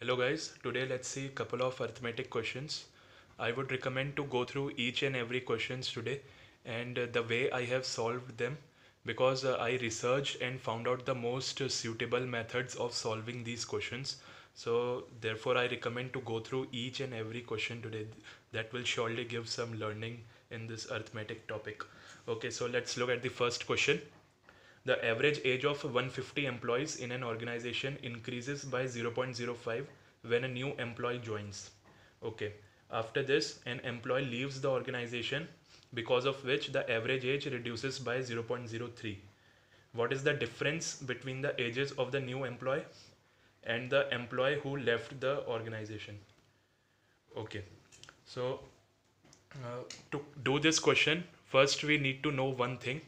Hello guys, today let's see a couple of arithmetic questions. I would recommend to go through each and every questions today and the way I have solved them because I researched and found out the most suitable methods of solving these questions. So therefore I recommend to go through each and every question today. That will surely give some learning in this arithmetic topic. Okay, so let's look at the first question. The average age of 150 employees in an organization increases by 0.05 when a new employee joins. Okay. After this, an employee leaves the organization because of which the average age reduces by 0.03. What is the difference between the ages of the new employee and the employee who left the organization? Okay. So, to do this question, first we need to know one thing,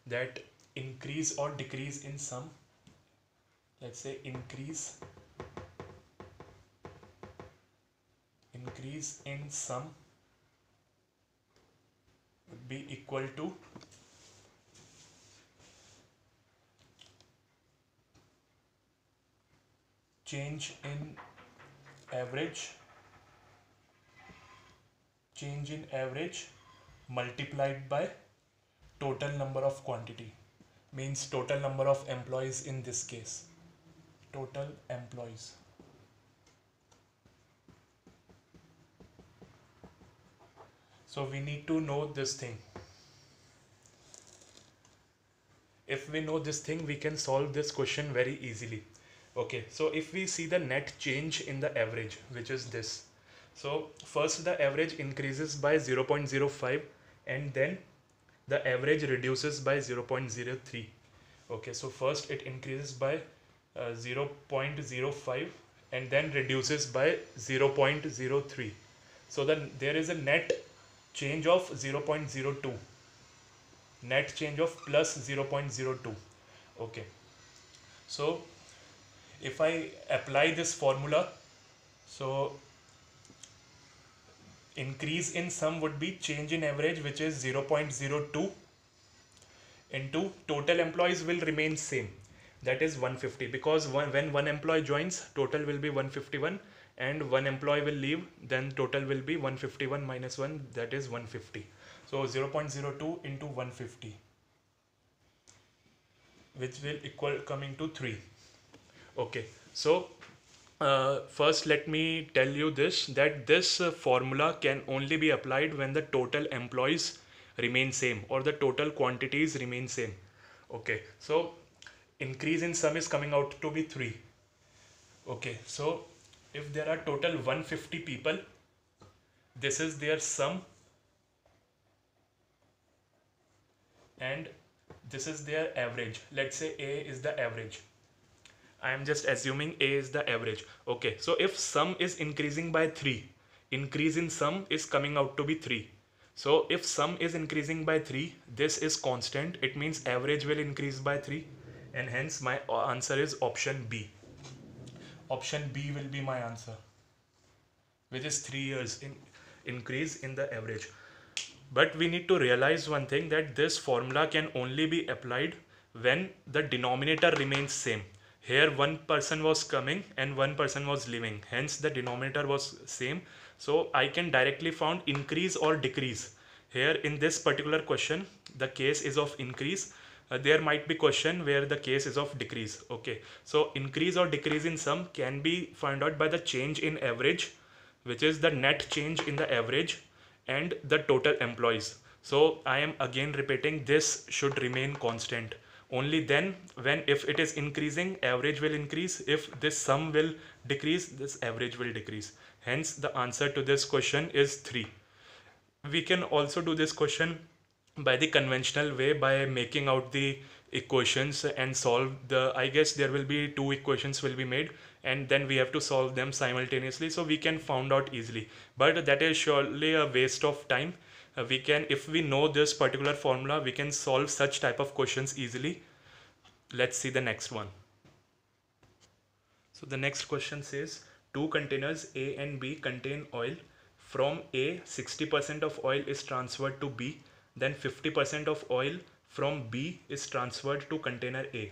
that increase or decrease in sum, let's say increase in sum would be equal to change in average multiplied by total number of quantity, means total number of employees in this case, total employees. So we need to know this thing. If we know this thing, we can solve this question very easily. Okay, so if we see the net change in the average, which is this, so first the average increases by 0.05 and then the average reduces by 0.03. Okay, so first it increases by 0.05 and then reduces by 0.03. So then there is a net change of 0.02, net change of plus 0.02. Okay, so if I apply this formula, so increase in sum would be change in average, which is 0.02 into total employees will remain same, that is 150, because when one employee joins, total will be 151, and one employee will leave, then total will be 151 minus 1, that is 150. So 0.02 into 150, which will equal coming to 3. Okay, so first let me tell you this, that this formula can only be applied when the total employees remain same or the total quantities remain same. Okay, so increase in sum is coming out to be 3. Okay, so if there are total 150 people, this is their sum and this is their average. Let's say A is the average. I am just assuming A is the average. Okay, so if sum is increasing by 3, increase in sum is coming out to be 3. So if sum is increasing by 3, this is constant. It means average will increase by 3, and hence my answer is option B. Option B will be my answer, which is 3 years in increase in the average. But we need to realize one thing, that this formula can only be applied when the denominator remains same. Here one person was coming and one person was leaving, hence the denominator was same. So I can directly found increase or decrease. Here in this particular question, the case is of increase. There might be question where the case is of decrease. Okay, so increase or decrease in sum can be found out by the change in average, which is the net change in the average, and the total employees. So I am again repeating, this should remain constant. Only then, when if it is increasing, average will increase. If this sum will decrease, this average will decrease. Hence the answer to this question is 3. We can also do this question by the conventional way, by making out the equations and solve the, I guess there will be 2 equations will be made and then we have to solve them simultaneously, so we can find out easily, but that is surely a waste of time. We can, if we know this particular formula, we can solve such type of questions easily. Let's see the next one. So the next question says, two containers A and B contain oil. From A, 60% of oil is transferred to B, then 50% of oil from B is transferred to container A.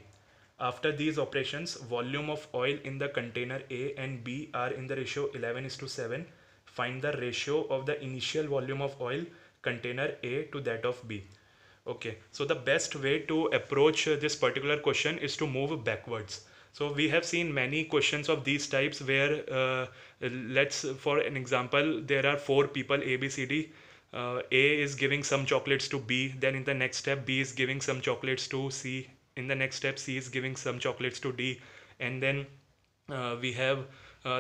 After these operations, volume of oil in the container A and B are in the ratio 11:7. Find the ratio of the initial volume of oil container A to that of B. Okay, so the best way to approach this particular question is to move backwards. So we have seen many questions of these types where for an example, there are four people A, B, C, D. A is giving some chocolates to B, then in the next step B is giving some chocolates to C, in the next step C is giving some chocolates to D, and then we have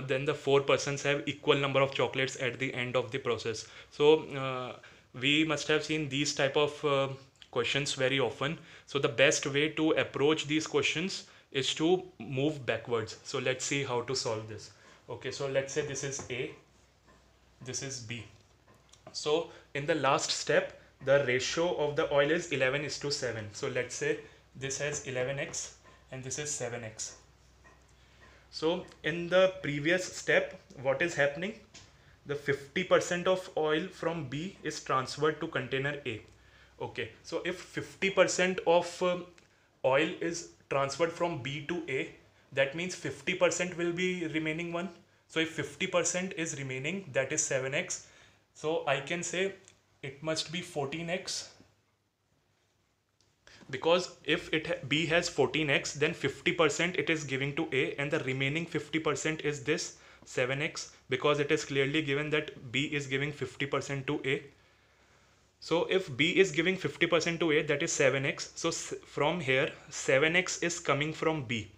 then the four persons have equal number of chocolates at the end of the process. So we must have seen these type of questions very often. So the best way to approach these questions is to move backwards. So let's see how to solve this. Okay, so let's say this is A, this is B. So in the last step, the ratio of the oil is 11:7. So let's say this has 11x and this is 7x. So in the previous step, what is happening? The 50% of oil from B is transferred to container A. Okay, so if 50% of oil is transferred from B to A, that means 50% will be remaining one. So if 50% is remaining, that is 7x. So I can say it must be 14x, because if B has 14x, then 50% it is giving to A and the remaining 50% is this 7x, because it is clearly given that B is giving 50% to A. So if B is giving 50% to A, that is 7x. So from here 7x is coming from B,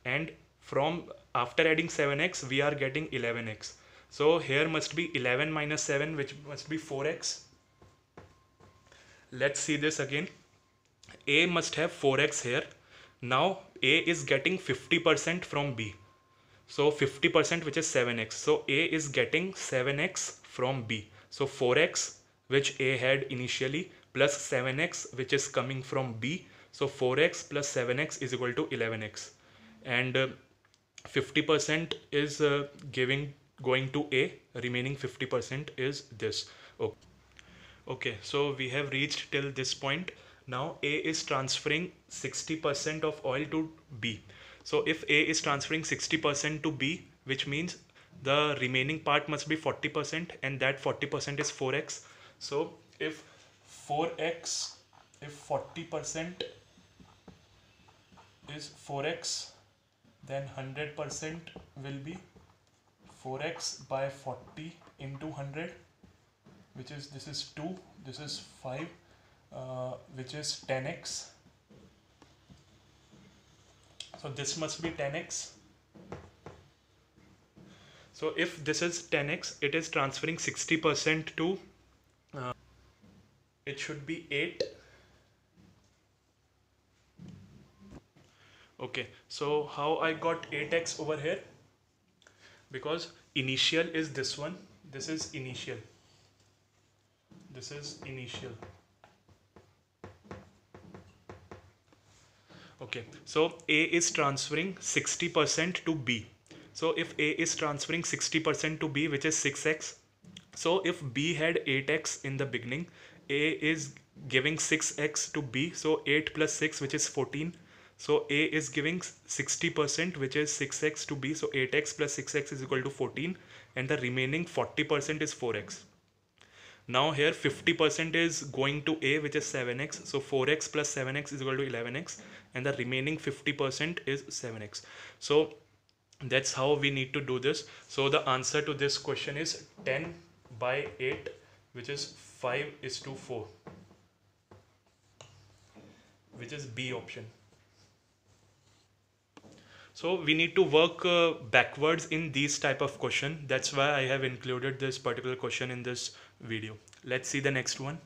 and from after adding 7x we are getting 11x. So here must be 11 minus 7, which must be 4x. Let's see this again. A must have 4x here. Now A is getting 50% from B. So 50%, which is 7x. So A is getting 7x from B. So 4x, which A had initially, plus 7x, which is coming from B. So 4x plus 7x is equal to 11x. And 50% is going to A. Remaining 50% is this. Okay, so we have reached till this point. Now A is transferring 60% of oil to B. So if A is transferring 60% to B, which means the remaining part must be 40%, and that 40% is 4x. So if 40% is 4x, then 100% will be 4x by 40 into 100, which is, this is 2, this is 5, which is 10x. So this must be 10x. So if this is 10x, it is transferring 60% to, it should be 8. Okay, so how I got 8x over here? Because initial is this one, this is initial. This is initial. Okay, so A is transferring 60% to B. So if A is transferring 60% to B, which is 6x. So if B had 8x in the beginning, A is giving 6x to B. So 8 plus 6, which is 14. So A is giving 60%, which is 6x to B. So 8x plus 6x is equal to 14. And the remaining 40% is 4x. Now here 50% is going to A, which is 7x. So 4x plus 7x is equal to 11x. And the remaining 50% is 7x. So that's how we need to do this. So the answer to this question is 10 by 8, which is 5:4, which is B option. So we need to work backwards in these type of question. That's why I have included this particular question in this video. Let's see the next one.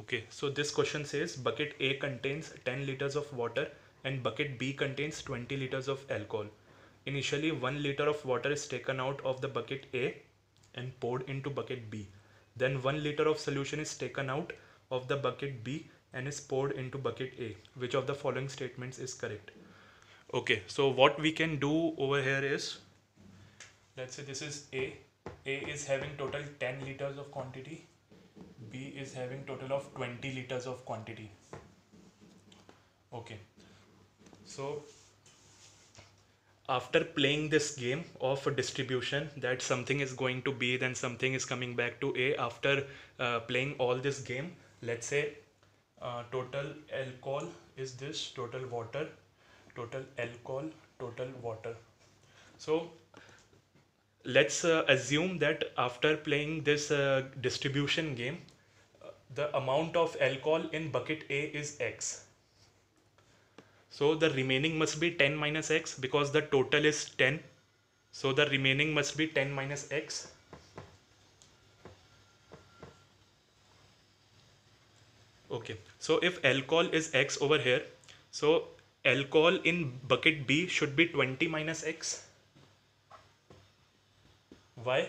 Okay, so this question says bucket A contains 10 liters of water and bucket B contains 20 liters of alcohol. Initially 1 liter of water is taken out of the bucket A and poured into bucket B. Then 1 liter of solution is taken out of the bucket B and is poured into bucket A. Which of the following statements is correct? Okay, so what we can do over here is, let's say this is A. A is having total 10 liters of quantity. B is having total of 20 liters of quantity. Okay. So after playing this game of a distribution, that something is going to B, then something is coming back to A. After playing all this game, let's say total alcohol is this, total water, total alcohol, total water. So let's assume that after playing this distribution game, the amount of alcohol in bucket A is X. So the remaining must be 10 minus X because the total is 10. So the remaining must be 10 minus X. Okay, so if alcohol is X over here, so alcohol in bucket B should be 20 minus X. Why?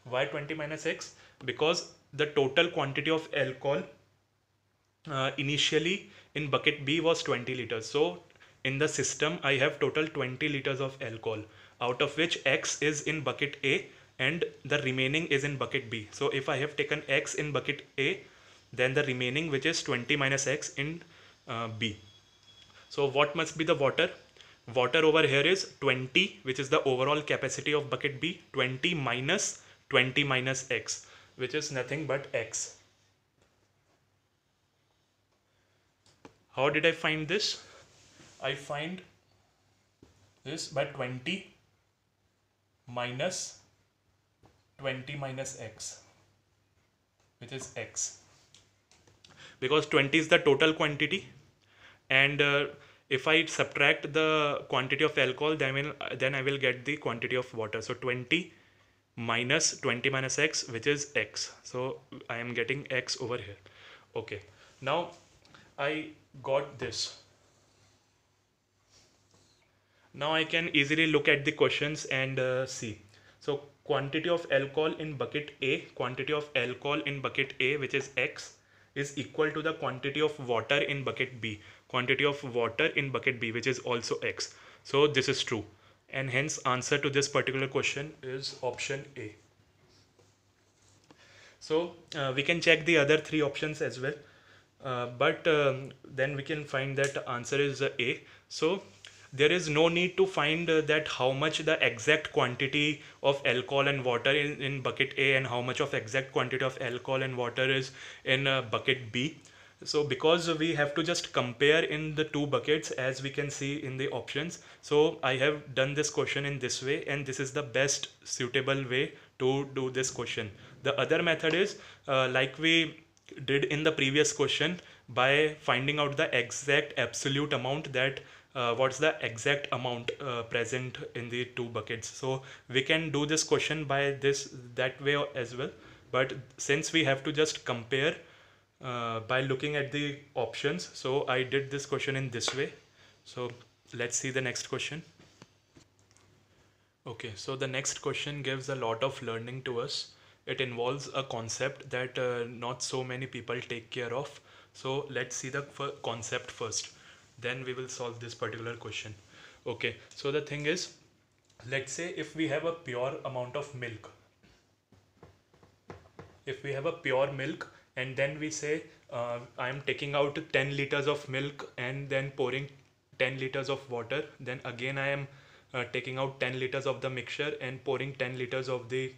Why 20 minus X? Because the total quantity of alcohol initially in bucket B was 20 liters. So in the system I have total 20 liters of alcohol, out of which X is in bucket A and the remaining is in bucket B. So if I have taken X in bucket A, then the remaining, which is 20 minus X in B. So what must be the water? Water over here is 20, which is the overall capacity of bucket B, 20 minus X, which is nothing but X. How did I find this? I find this by 20 minus X, which is X. Because 20 is the total quantity, and if I subtract the quantity of alcohol, then I will get the quantity of water. So 20 minus X, which is X. So I am getting X over here. Okay, now I got this. Now I can easily look at the questions and see. So quantity of alcohol in bucket A, which is X, is equal to the quantity of water in bucket B, which is also X. So this is true, and hence answer to this particular question is option A. So we can check the other three options as well, but then we can find that the answer is A. So there is no need to find that how much the exact quantity of alcohol and water in bucket A and how much of exact quantity of alcohol and water is in bucket B. So because we have to just compare in the two buckets, as we can see in the options, so I have done this question in this way, and this is the best suitable way to do this question. The other method is like we did in the previous question, by finding out the exact absolute amount, that what's the exact amount present in the two buckets. So we can do this question by that way as well, but since we have to just compare by looking at the options, so I did this question in this way. So let's see the next question. Okay, so the next question gives a lot of learning to us. It involves a concept that not so many people take care of. So let's see the concept first. Then we will solve this particular question. Okay, so the thing is, let's say if we have a pure amount of milk. If we have a pure milk and then we say I am taking out 10 liters of milk and then pouring 10 liters of water, then again I am taking out 10 liters of the mixture and pouring 10 liters of the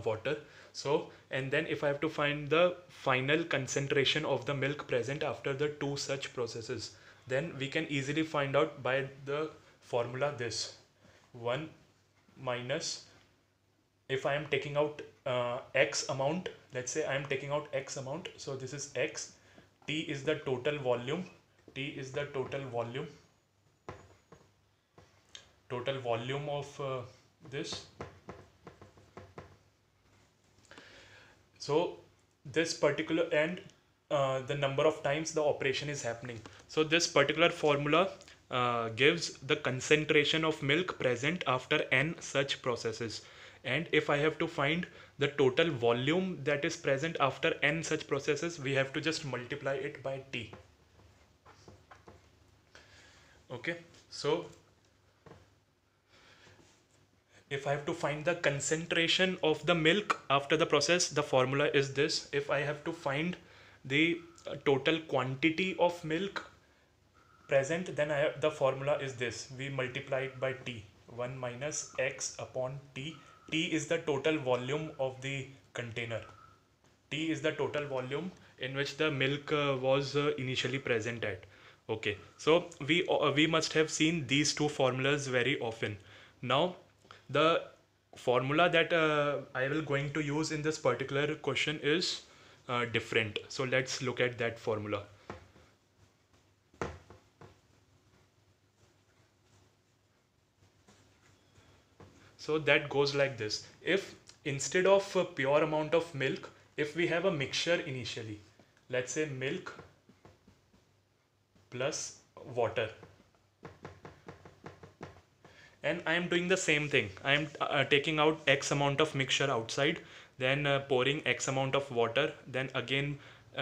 water. So, and then if I have to find the final concentration of the milk present after the two such processes, then we can easily find out by the formula this 1 minus, if I am taking out X amount, let's say I am taking out X amount, so this is X, T is the total volume, of this. So this particular, and the number of times the operation is happening. So this particular formula gives the concentration of milk present after n such processes. And if I have to find the total volume that is present after n such processes, we have to just multiply it by T. Okay, so if I have to find the concentration of the milk after the process, the formula is this. If I have to find the total quantity of milk present, then the formula is this. We multiply it by T. 1 minus X upon T. T is the total volume of the container. T is the total volume in which the milk was initially present at. Okay, so we must have seen these two formulas very often. Now, the formula that I will going to use in this particular question is different. So let's look at that formula. So that goes like this. If instead of a pure amount of milk, if we have a mixture initially, let's say milk plus water, and I am doing the same thing. I am taking out X amount of mixture outside, then pouring X amount of water, then again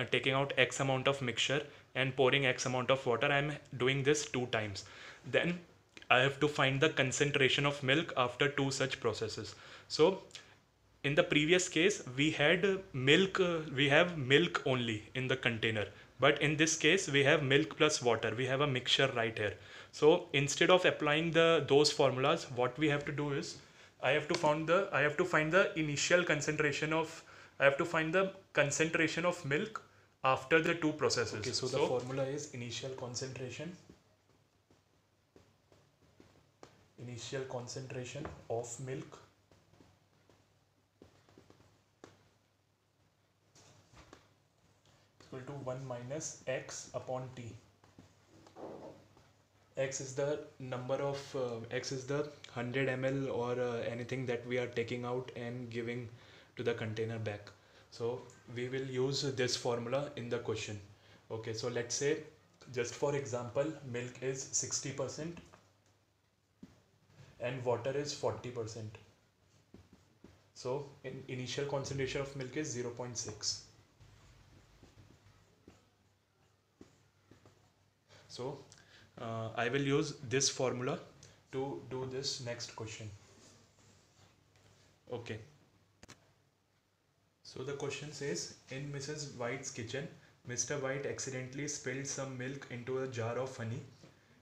taking out X amount of mixture and pouring X amount of water. I am doing this 2 times. Then I have to find the concentration of milk after 2 such processes. So in the previous case we had milk, we have milk only in the container, but in this case we have milk plus water, we have a mixture right here. So instead of applying those formulas, what we have to do is I have to find the initial concentration of I have to find the concentration of milk after the 2 processes. Okay, so the formula is initial concentration of milk equal to 1 minus X upon T. X is the number of X is the 100 ml or anything that we are taking out and giving to the container back. So we will use this formula in the question. Okay, so let's say, just for example, milk is 60% and water is 40%. So initial concentration of milk is 0.6. So I will use this formula to do this next question. Okay. So the question says, in Mrs. White's kitchen, Mr. White accidentally spilled some milk into a jar of honey.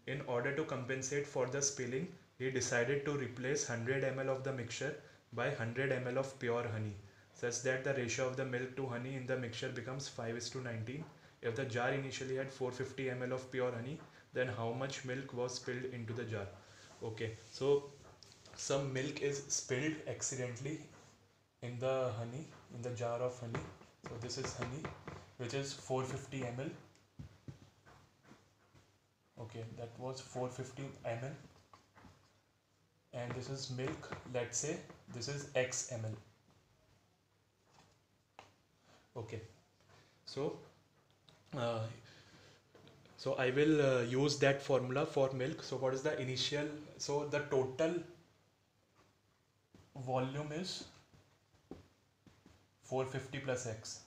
In order to compensate for the spilling, he decided to replace 100 ml of the mixture by 100 ml of pure honey, such that the ratio of the milk to honey in the mixture becomes 5:19. If the jar initially had 450 ml of pure honey, then how much milk was spilled into the jar? Okay, so some milk is spilled accidentally in the honey, in the jar of honey. So this is honey, which is 450 ml. Okay, that was 450 ml. And this is milk, let's say this is X ml. Okay, so I will use that formula for milk. So what is the initial? So the total volume is 450 plus X.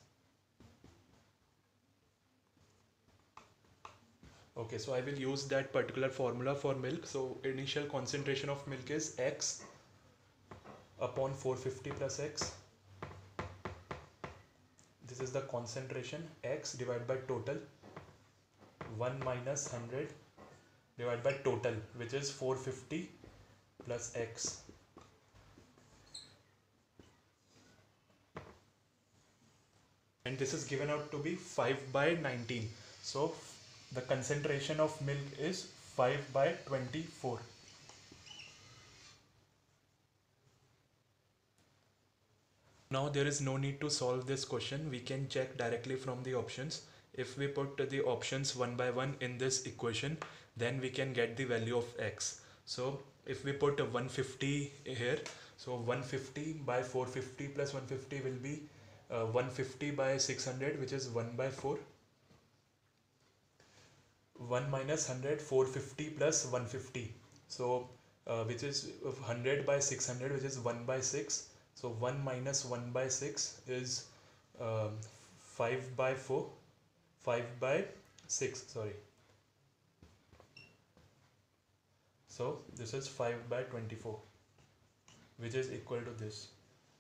Okay, so I will use that particular formula for milk. So initial concentration of milk is X upon 450 plus X. This is the concentration, X divided by total, 1 minus 100 divided by total, which is 450 plus X. And this is given out to be 5/19. So the concentration of milk is 5/24. Now there is no need to solve this question. We can check directly from the options. If we put the options one by one in this equation, then we can get the value of X. So if we put 150 here, so 150 by 450 plus 150 will be 150 by 600, which is 1/4. 1 minus 100, 450 plus 150. So which is 100 by 600, which is 1/6. So 1 minus 1/6 is 5/4, 5/6, sorry. So this is 5/24, which is equal to this.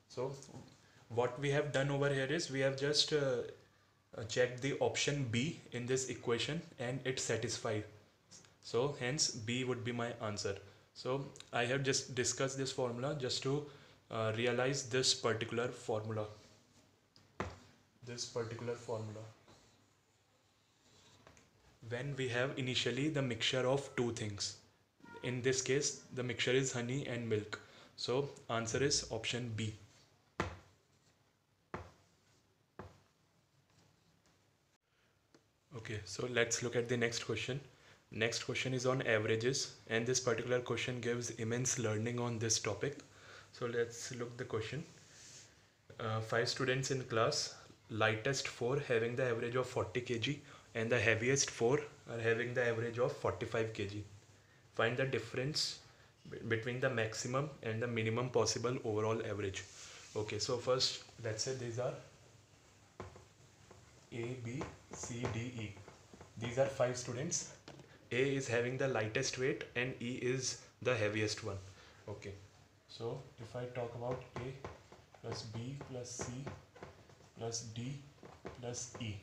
So what we have done over here is we have just checked the option B in this equation and it satisfied. So hence B would be my answer. So I have just discussed this formula just to realize this particular formula. This particular formula. When we have initially the mixture of two things. In this case, the mixture is honey and milk. So answer is option B. Okay, so let's look at the next question. Next question is on averages, and this particular question gives immense learning on this topic. So let's look the question. Five students in class, lightest four having the average of 40 kg and the heaviest four are having the average of 45 kg. Find the difference between the maximum and the minimum possible overall average. Okay, so first let's say these are A, B, C, D, E. These are five students. A is having the lightest weight and E is the heaviest one. Okay, so if I talk about A plus B plus C plus D plus E.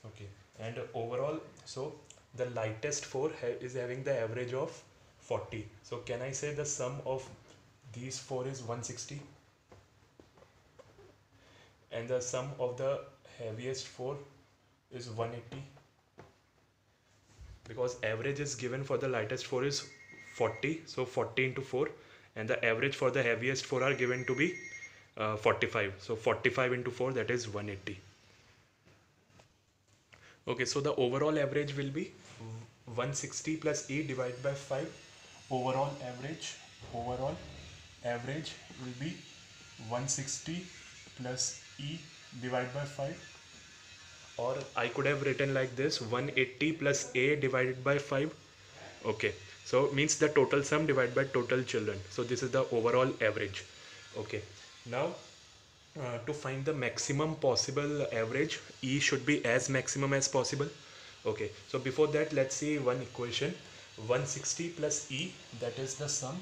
Okay, and overall, so the lightest four is having the average of 40. So can I say the sum of these four is 160? And the sum of the heaviest four is 180, because average is given for the lightest four is 40, so 40 into 4, and the average for the heaviest four are given to be 45, so 45 into 4, that is 180. Okay, so the overall average will be 160 plus E divided by 5. Overall average will be 160 plus E divided by 5. Or I could have written like this, 180 plus A divided by 5. Okay, so means the total sum divided by total children. So this is the overall average. Okay, now to find the maximum possible average, E should be as maximum as possible. Okay, so before that, let's see one equation. 160 plus E, that is the sum.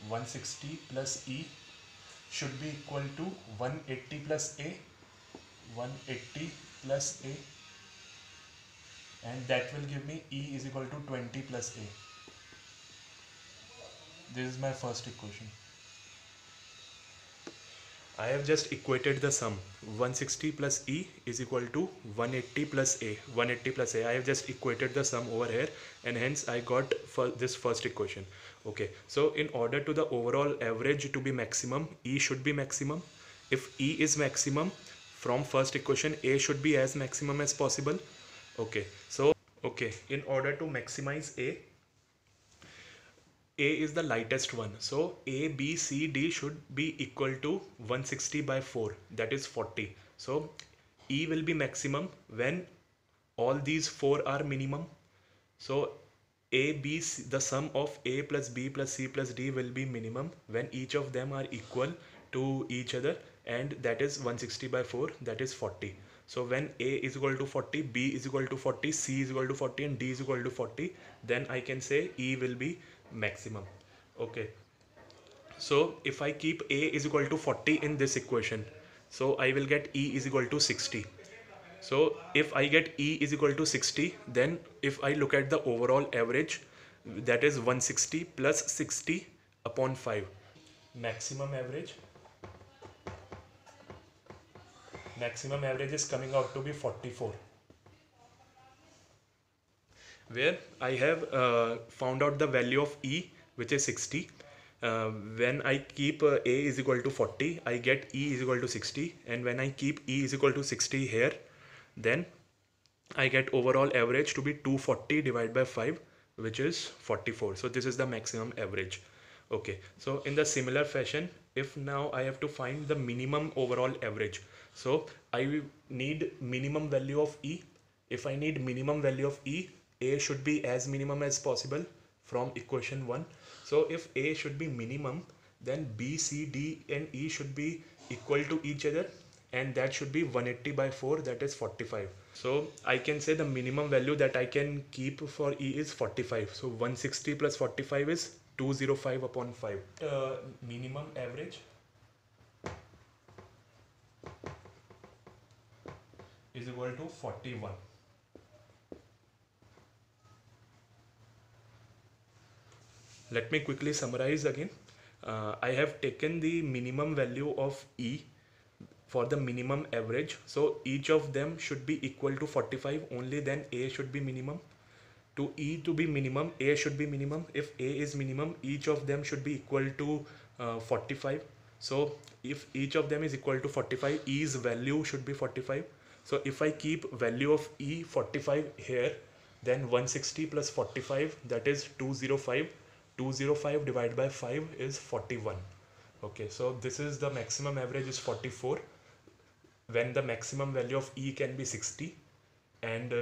160 plus E should be equal to 180 plus A. 180 plus A, and that will give me E is equal to 20 plus A. This is my first equation. I have just equated the sum. 160 plus E is equal to 180 plus A. 180 plus A. I have just equated the sum over here, and hence I got for this first equation. Okay, so in order to the overall average to be maximum, E should be maximum. If E is maximum, from first equation A should be as maximum as possible. Okay, so in order to maximize A is the lightest one, so A, B, C, D should be equal to 160 by 4, that is 40. So E will be maximum when all these four are minimum. So A, B, C, the sum of A plus B plus C plus D will be minimum when each of them are equal to each other, and that is 160 by 4, that is 40. So when A is equal to 40, B is equal to 40, C is equal to 40, and D is equal to 40, then I can say E will be maximum. Okay, so if I keep A is equal to 40 in this equation, so I will get E is equal to 60. So if I get E is equal to 60, then if I look at the overall average, that is 160 plus 60 upon 5. Maximum average is coming out to be 44. Where I have found out the value of E, which is 60. When I keep A is equal to 40, I get E is equal to 60, and when I keep E is equal to 60 here, then I get overall average to be 240 divided by 5, which is 44. So this is the maximum average. Okay, so in the similar fashion, if now I have to find the minimum overall average, so I need minimum value of E. If I need minimum value of E, A should be as minimum as possible from equation 1. So if A should be minimum, then B, C, D and E should be equal to each other, and that should be 180 by 4, that is 45. So I can say the minimum value that I can keep for E is 45. So 160 plus 45 is 205 upon 5. Minimum average is equal to 41. Let me quickly summarize again. I have taken the minimum value of E for the minimum average. So each of them should be equal to 45, only then A should be minimum. To E to be minimum, A should be minimum. If A is minimum, each of them should be equal to 45. So if each of them is equal to 45, E's value should be 45. So if I keep value of E 45 here, then 160 plus 45, that is 205. 205 divided by 5 is 41. Okay, so this is the maximum average is 44, when the maximum value of E can be 60, and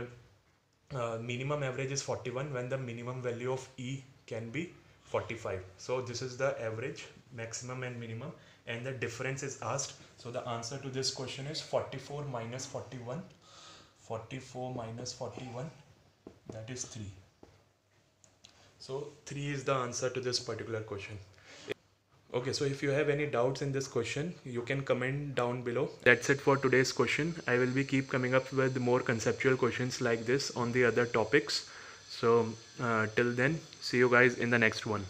minimum average is 41 when the minimum value of E can be 45. So this is the average, maximum and minimum, and the difference is asked. So the answer to this question is 44 minus 41. 44 minus 41, that is 3. So 3 is the answer to this particular question. Okay, so if you have any doubts in this question, you can comment down below. That's it for today's question. I will be keep coming up with more conceptual questions like this on the other topics. So till then, see you guys in the next one.